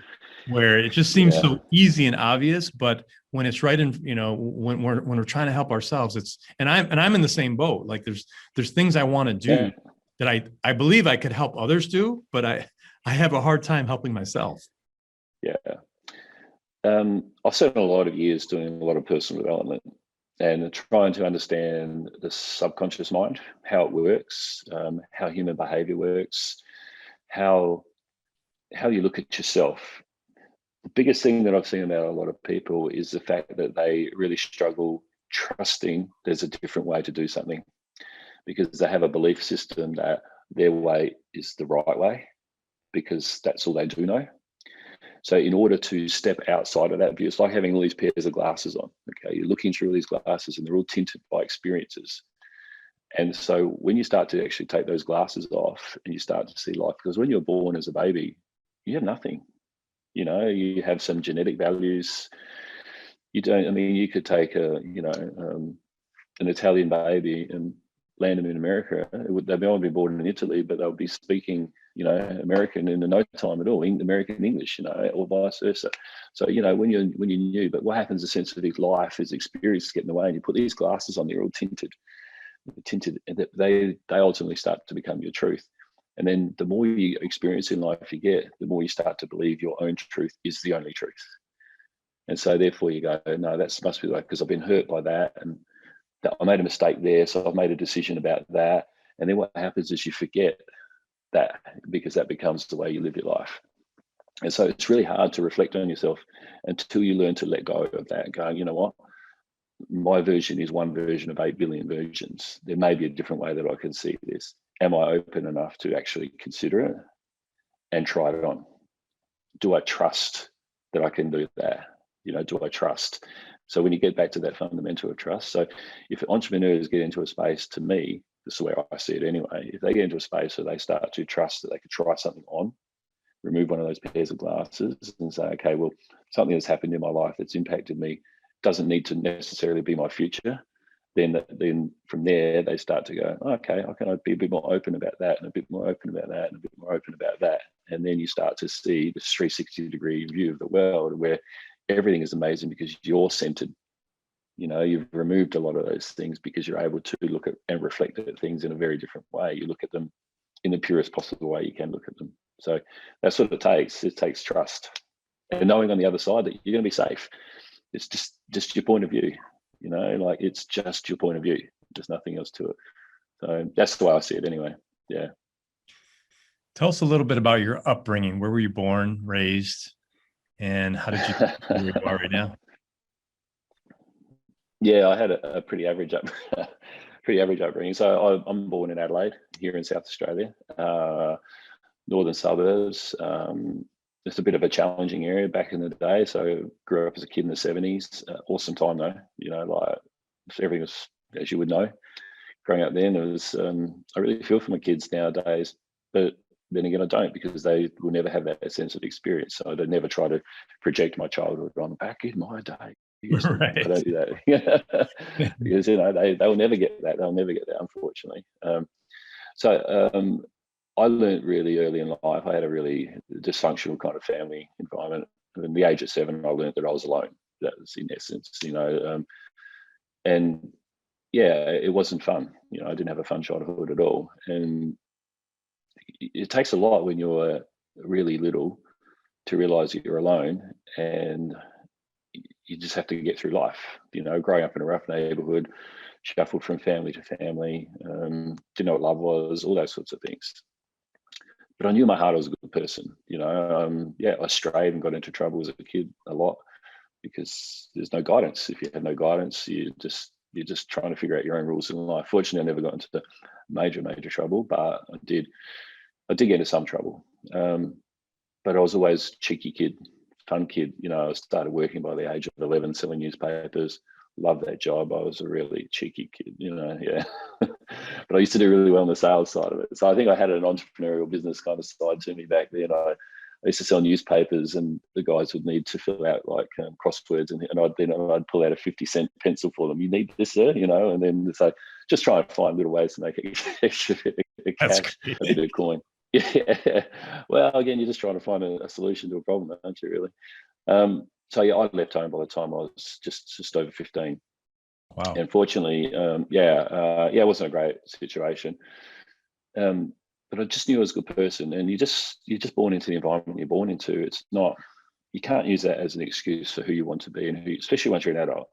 where it just seems so easy and obvious, but when it's right in, when we're trying to help ourselves, and I'm in the same boat. Like there's things I want to do that I believe I could help others do, but I have a hard time helping myself. Yeah. I've spent a lot of years doing a lot of personal development and trying to understand the subconscious mind, how it works, how human behavior works, how you look at yourself. The biggest thing that I've seen about a lot of people is the fact that they really struggle trusting there's a different way to do something, because they have a belief system that their way is the right way because that's all they do know. So in order to step outside of that view, it's like having all these pairs of glasses on. Okay, you're looking through all these glasses and they're all tinted by experiences. And so when you start to actually take those glasses off and you start to see life, because when you're born as a baby, you have nothing. You have some genetic values. You don't. I mean, you could take an Italian baby and land them in America. They'll be born in Italy, but they'll be speaking, American in no time at all, American English, or vice versa. So, when you're new, but what happens? A sense of his life, his experience get in the way, and you put these glasses on, they're all tinted, and they ultimately start to become your truth. And then the more you experience in life you get, the more you start to believe your own truth is the only truth. And so therefore you go, no, that must be like, because I've been hurt by that, and that I made a mistake there, so I've made a decision about that. And then what happens is you forget that, because that becomes the way you live your life. And so it's really hard to reflect on yourself until you learn to let go of that and go, you know what? My version is one version of 8 billion versions. There may be a different way that I can see this. Am I open enough to actually consider it and try it on? Do I trust that I can do that? Do I trust? So when you get back to that fundamental of trust, so if entrepreneurs get into a space, to me, this is where I see it anyway, if they get into a space where they start to trust that they could try something on, remove one of those pairs of glasses and say, okay, well, something that's happened in my life that's impacted me doesn't need to necessarily be my future. Then from there, they start to go, okay, I can be a bit more open about that, and a bit more open about that, and a bit more open about that. And then you start to see this 360-degree view of the world where everything is amazing because you're centered. You've removed a lot of those things because you're able to look at and reflect at things in a very different way. You look at them in the purest possible way you can look at them. So that's what it takes. It takes trust. and knowing on the other side that you're going to be safe. It's just your point of view, like it's just your point of view. There's nothing else to it. So that's the way I see it anyway. Yeah. Tell us a little bit about your upbringing. Where were you born, raised, and how did you get where you are right now? Yeah, I had a pretty average upbringing. So I'm born in Adelaide, here in South Australia, northern suburbs. It's a bit of a challenging area back in the day. So grew up as a kid in the 70s. Awesome time though. Like everything was, as you would know, growing up then. It was. I really feel for my kids nowadays, but then again, I don't, because they will never have that sense of experience. So I'd never try to project my childhood on back in my day. Right. I don't do that because they will never get that. They'll never get that, unfortunately. So I learned really early in life. I had a really dysfunctional kind of family environment. At the age of 7, I learned that I was alone. That was in essence, and yeah, it wasn't fun. I didn't have a fun childhood at all. And it takes a lot when you're really little to realize that you're alone, and you just have to get through life. Growing up in a rough neighborhood, shuffled from family to family, didn't know what love was, all those sorts of things. But I knew in my heart I was a good person. I strayed and got into trouble as a kid a lot because there's no guidance. If you have no guidance, you're just trying to figure out your own rules in life. Fortunately, I never got into major trouble, but I did get into some trouble. But I was always a cheeky kid, fun kid. I started working by the age of 11, selling newspapers. Loved that job. I was a really cheeky kid, yeah. But I used to do really well on the sales side of it. So I think I had an entrepreneurial business kind of side to me back then. I used to sell newspapers, and the guys would need to fill out like crosswords, and I'd pull out a 50-cent pencil for them. You need this, sir, and then so just try and find little ways to make extra cash, a bit of coin. Yeah. Well, again, you're just trying to find a solution to a problem, aren't you, really? So yeah, I left home by the time I was just over 15. Wow. And fortunately, it wasn't a great situation. But I just knew I was a good person, and you're just born into the environment you're born into. It's not, you can't use that as an excuse for who you want to be, and especially once you're an adult.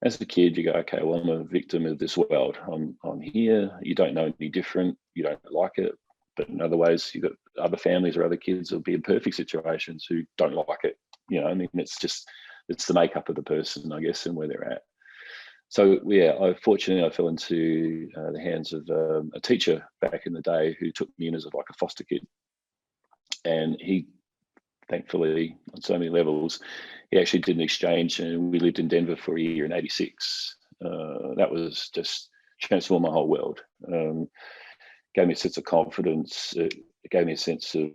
As a kid, you go, okay, well, I'm a victim of this world. I'm here. You don't know any different. You don't like it. But in other ways, you've got other families or other kids who'll be in perfect situations who don't like it. It's the makeup of the person, I guess, and where they're at. So yeah, I fell into the hands of a teacher back in the day who took me in as like a foster kid, and he, thankfully, on so many levels, he actually did an exchange, and we lived in Denver for a year in '86. That was just transformed my whole world. Gave me a sense of confidence. It gave me a sense of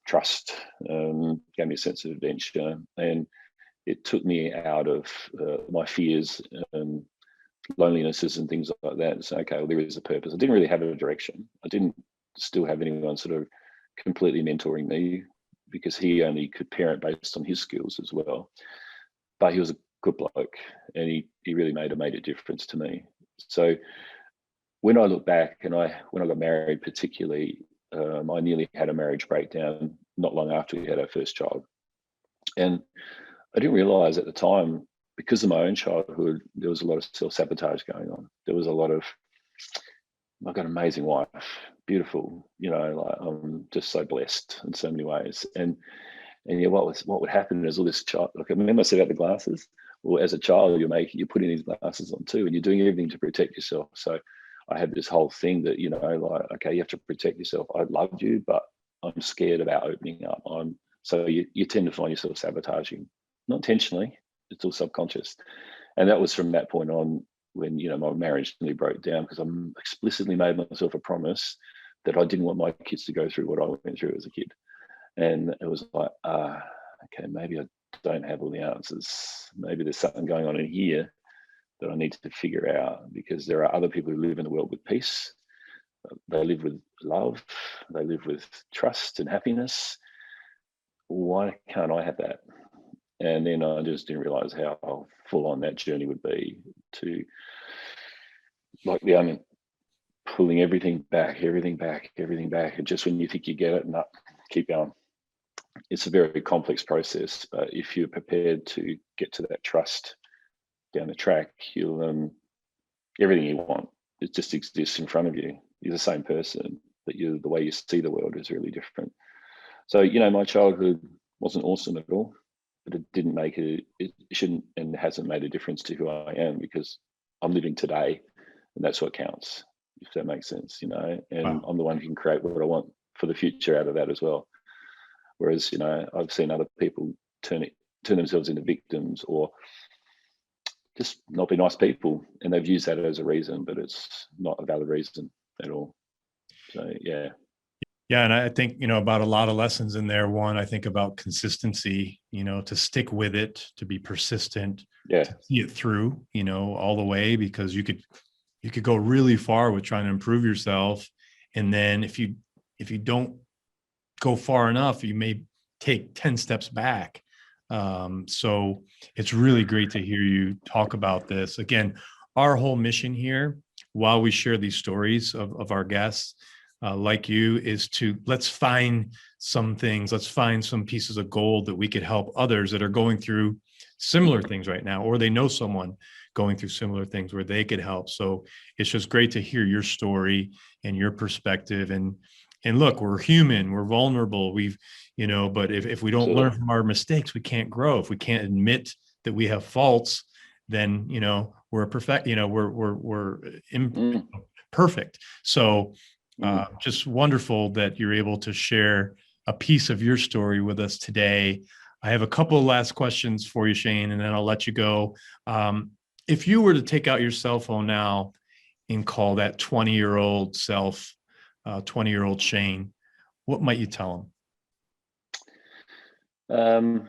trust. Gave me a sense of adventure, and it took me out of my fears and lonelinesses and things like that. And so, okay, well, there is a purpose. I didn't really have a direction. I didn't still have anyone sort of completely mentoring me, because he only could parent based on his skills as well. But he was a good bloke, and he really made a major difference to me. So when I look back, and when I got married particularly, I nearly had a marriage breakdown not long after we had our first child. And I didn't realize at the time, because of my own childhood, there was a lot of self-sabotage going on. There was a lot of, I've got an amazing wife, beautiful, like I'm just so blessed in so many ways. And yeah, what would happen is all this child, like I remember I said about the glasses. Well, as a child, you're putting these glasses on too, and you're doing everything to protect yourself. So I had this whole thing that, like, okay, you have to protect yourself. I love you, but I'm scared about opening up. So you tend to find yourself sabotaging, not intentionally, it's all subconscious. And that was from that point on when, my marriage nearly broke down, because I explicitly made myself a promise that I didn't want my kids to go through what I went through as a kid. And it was like, okay, maybe I don't have all the answers. Maybe there's something going on in here that I need to figure out, because there are other people who live in the world with peace. They live with love. They live with trust and happiness. Why can't I have that? And then I just didn't realize how full on that journey would be, to like pulling everything back. And just when you think you get it, no, keep going. it's a very complex process, but if you're prepared to get to that trust down the track, you'll everything you want, it just exists in front of you. You're the same person, but the way you see the world is really different. So, my childhood wasn't awesome at all, but it didn't make it shouldn't and hasn't made a difference to who I am, because I'm living today, and that's what counts, if that makes sense, and Wow. I'm the one who can create what I want for the future out of that as well. Whereas, I've seen other people turn themselves into victims, or just not be nice people, and they've used that as a reason, but it's not a valid reason at all. So yeah. Yeah. And I think, about a lot of lessons in there. One, I think about consistency, to stick with it, to be persistent, Yeah. to see it through, all the way, because you could go really far with trying to improve yourself. And then if you don't go far enough, you may take 10 steps back. So it's really great to hear you talk about this. Again, our whole mission here, while we share these stories of our guests, like you, is to let's find some things, let's find some pieces of gold that we could help others that are going through similar things right now, or they know someone going through similar things where they could help. So it's just great to hear your story and your perspective. And look, we're human, we're vulnerable. But if we don't learn from our mistakes, we can't grow. If we can't admit that we have faults, then, we're perfect, we're imperfect. So just wonderful that you're able to share a piece of your story with us today. I have a couple of last questions for you, Shane, and then I'll let you go. If you were to take out your cell phone now and call that 20-year-old self, 20-year-old Shane, what might you tell him?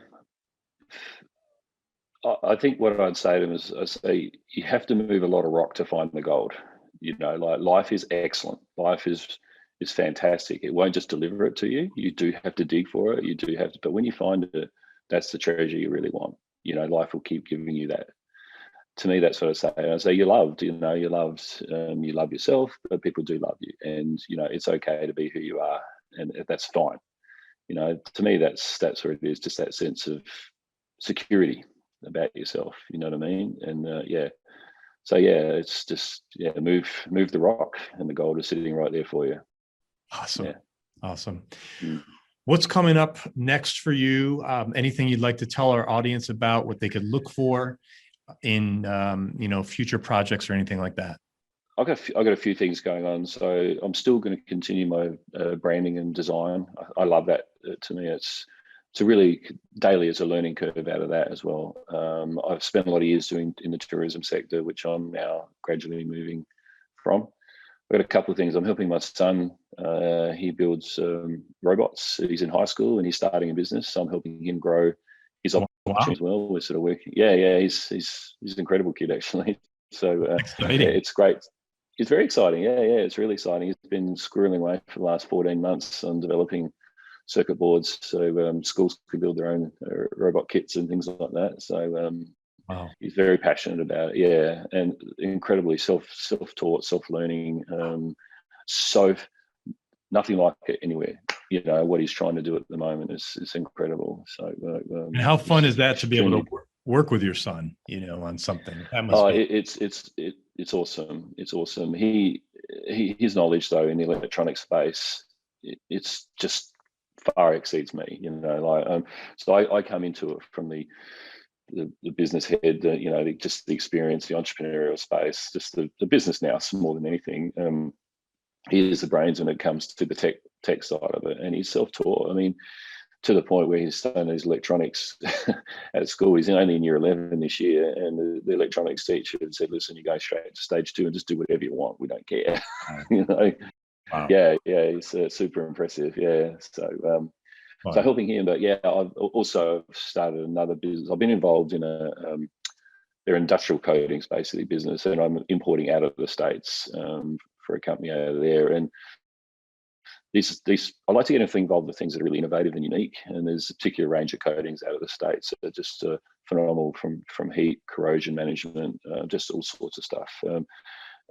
I think what I'd say to him is, I say, you have to move a lot of rock to find the gold. Like, life is excellent. Life is fantastic. It won't just deliver it to you. You do have to dig for it. You do have to, but when you find it, that's the treasure you really want. Life will keep giving you that. To me, that's what I say. I say, you're loved. You're loved. You love yourself, but people do love you, and it's okay to be who you are, and that's fine. To me, that's where it is. Just that sense of security about yourself. You know what I mean? And so it's just move the rock, and the gold is sitting right there for you. Awesome. Awesome. Mm. What's coming up next for you? Anything you'd like to tell our audience about, what they could look for in future projects or anything like that? I got a few things going on. So I'm still going to continue my branding and design. I love that. To me, it's really daily. It's a learning curve out of that as well. I've spent a lot of years doing in the tourism sector, which I'm now gradually moving from. I've got a couple of things. I'm helping my son. He builds robots. He's in high school and he's starting a business. So I'm helping him grow his opportunity as well. We're sort of working. Yeah. He's an incredible kid, actually. So it's great. It's very exciting. Yeah. It's really exciting. He's been squirreling away for the last 14 months on developing circuit boards, so schools could build their own robot kits and things like that. So wow. He's very passionate about it. Yeah, and incredibly self-taught, self-learning. So nothing like it anywhere. What he's trying to do at the moment is incredible. So and how fun is that to be able to work with your son, on something? That must be. It's awesome. It's awesome. His knowledge though in the electronic space, it's just far exceeds me. So I come into it from the business head, just the experience, the entrepreneurial space, just the business now more than anything. He is the brains when it comes to the tech side of it, and he's self-taught. I mean, to the point where he's studying his electronics at school. He's only in year 11 this year, and the electronics teacher had said, "Listen, you go straight to stage 2 and just do whatever you want. We don't care." Wow. Yeah, he's super impressive. Yeah, so helping him, but I've also started another business. I've been involved in their industrial coatings basically business, and I'm importing out of the States for a company out of there. And these I like to get involved with things that are really innovative and unique. And there's a particular range of coatings out of the States that are just phenomenal, from heat, corrosion management, just all sorts of stuff.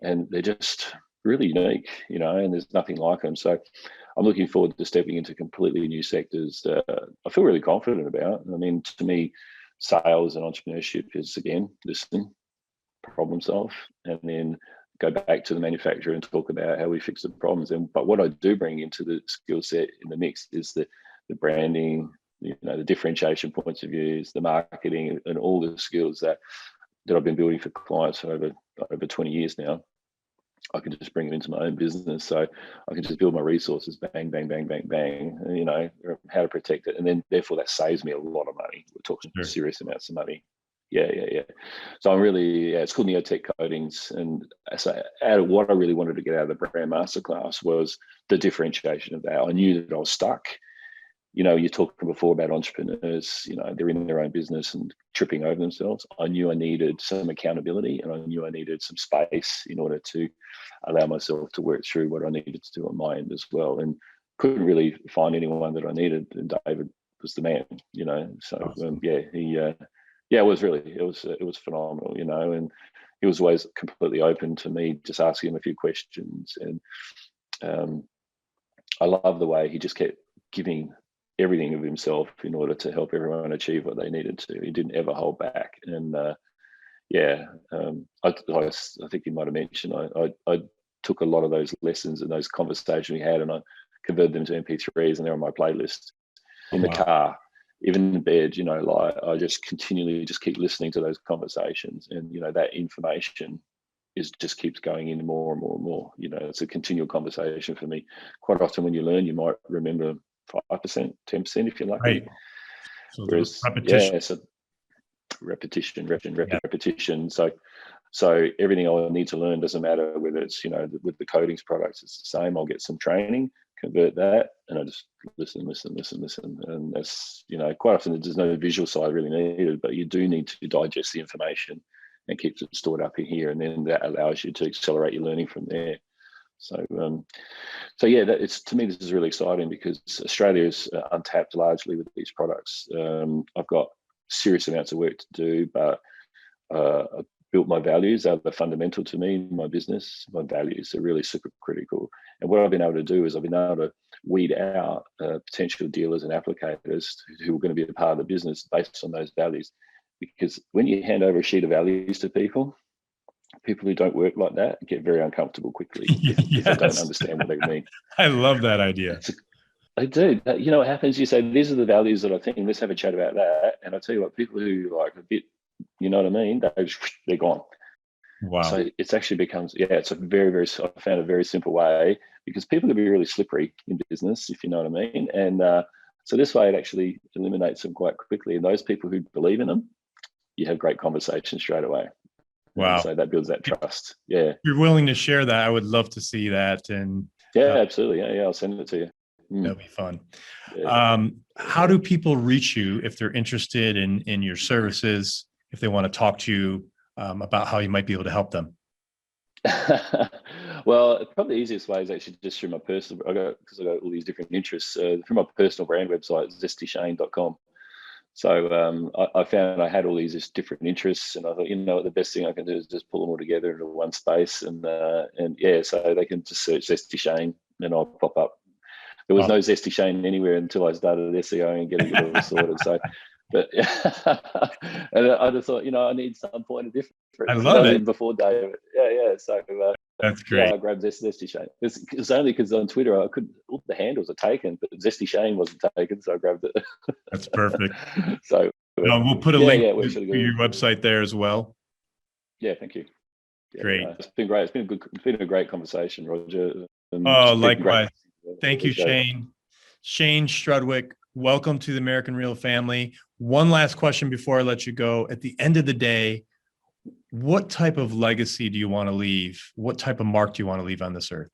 And they're just really unique, and there's nothing like them. So I'm looking forward to stepping into completely new sectors that I feel really confident about. I mean, to me, sales and entrepreneurship is, again, listen, problem solve, and then go back to the manufacturer and talk about how we fix the problems. But what I do bring into the skill set in the mix is the branding, the differentiation points of views, the marketing, and all the skills that I've been building for clients for over 20 years now. I can just bring it into my own business. So I can just build my resources, bang, bang, bang, bang, bang, how to protect it. And then therefore that saves me a lot of money. We're talking serious amounts of money. Yeah. So I'm really, it's called NEOTech Coatings. And so what I really wanted to get out of the brand masterclass was the differentiation of that. I knew that I was stuck. You're talking before about entrepreneurs, they're in their own business and tripping over themselves. I knew I needed some accountability, and I knew I needed some space in order to allow myself to work through what I needed to do on my end as well. And couldn't really find anyone that I needed, and David was the man, So awesome. it was phenomenal, and he was always completely open to me just asking him a few questions. And I love the way he just kept giving everything of himself in order to help everyone achieve what they needed to. He didn't ever hold back. And I think you might have mentioned, I took a lot of those lessons and those conversations we had, and I converted them to MP3s, and they're on my playlist in the car, even in bed. I just continually just keep listening to those conversations, and that information just keeps going in more and more and more. It's a continual conversation for me. Quite often when you learn, you might remember 5%, 10% if you're lucky. Right. So whereas repetition. So everything I need to learn doesn't matter whether it's with the coatings products, it's the same. I'll get some training, convert that, and I just listen, and that's quite often there's no visual side really needed, but you do need to digest the information and keep it stored up in here, and then that allows you to accelerate your learning from there. So to me, this is really exciting because Australia is untapped largely with these products. I've got serious amounts of work to do, but I've built my values. They're fundamental to me in my business. My values are really super critical. And what I've been able to do is I've been able to weed out potential dealers and applicators who are going to be a part of the business based on those values. Because when you hand over a sheet of values to people who don't work like that get very uncomfortable quickly because they don't understand what they mean. I love that idea. They do. What happens, you say, these are the values that I think, let's have a chat about that. And I tell you what, people who like a bit, you know what I mean? They're gone. Wow. So it's actually becomes, it's a very, very, I found a very simple way, because people can be really slippery in business, if you know what I mean. And so this way it actually eliminates them quite quickly. And those people who believe in them, you have great conversations straight away. Wow. So that builds that trust. Yeah. If you're willing to share that, I would love to see that. And absolutely. Yeah, I'll send it to you. That'll be fun. Yeah. How do people reach you if they're interested in your services, if they want to talk to you about how you might be able to help them? Well, probably the easiest way is actually just through my personal, because I got all these different interests, through my personal brand website, zestyshane.com. So I found I had all these different interests, and I thought, the best thing I can do is just pull them all together into one space, and so they can just search Zesty Shane, and I'll pop up. There was no Zesty Shane anywhere until I started SEO and getting it all sorted. So, but and I just thought, I need some point of difference. I love it. Before David, yeah. So that's great. I grabbed Zesty Shane. It's only because on Twitter all the handles are taken, but Zesty Shane wasn't taken, so I grabbed it. That's perfect. So we'll put a link to your website there as well. Yeah, thank you. Yeah, great. It's been great. It's been a great conversation, Roger. Likewise. Thank you, Shane. Shane Strudwick, welcome to the American Real family. One last question before I let you go. At the end of the day, what type of legacy do you want to leave? What type of mark do you want to leave on this earth?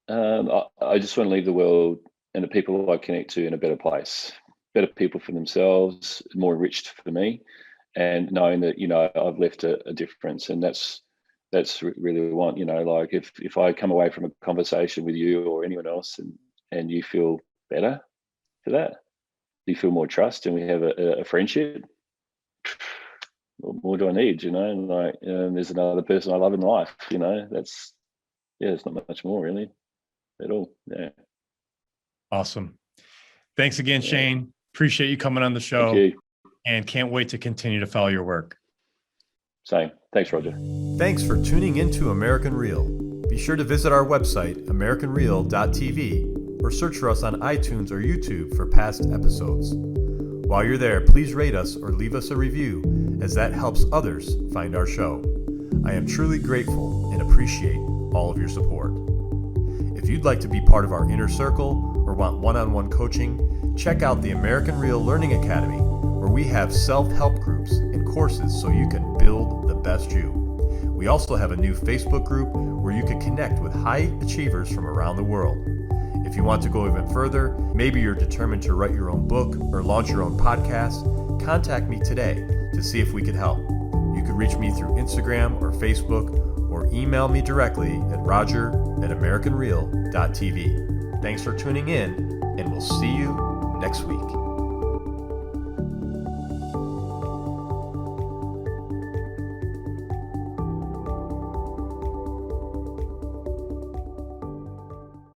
I just want to leave the world and the people I connect to in a better place. Better people for themselves, more enriched for me, and knowing that, I've left a difference. And that's really what I want. Like if I come away from a conversation with you or anyone else and you feel better for that, you feel more trust, and we have a friendship, what more do I need? And like, there's another person I love in life. That's it's not much more really at all. Yeah. Awesome. Thanks again, Shane. Appreciate you coming on the show. Thank you. And can't wait to continue to follow your work. Same. Thanks, Roger. Thanks for tuning in to American Real. Be sure to visit our website, americanreal.tv, or search for us on iTunes or YouTube for past episodes. While you're there, please rate us or leave us a review, as that helps others find our show. I am truly grateful and appreciate all of your support. If you'd like to be part of our inner circle or want one-on-one coaching, check out the American Real Learning Academy, where we have self-help groups and courses so you can build the best you. We also have a new Facebook group where you can connect with high achievers from around the world. If you want to go even further, maybe you're determined to write your own book or launch your own podcast, contact me today to see if we could help. You can reach me through Instagram or Facebook, or email me directly at roger@americanreal.tv. Thanks for tuning in, and we'll see you next week.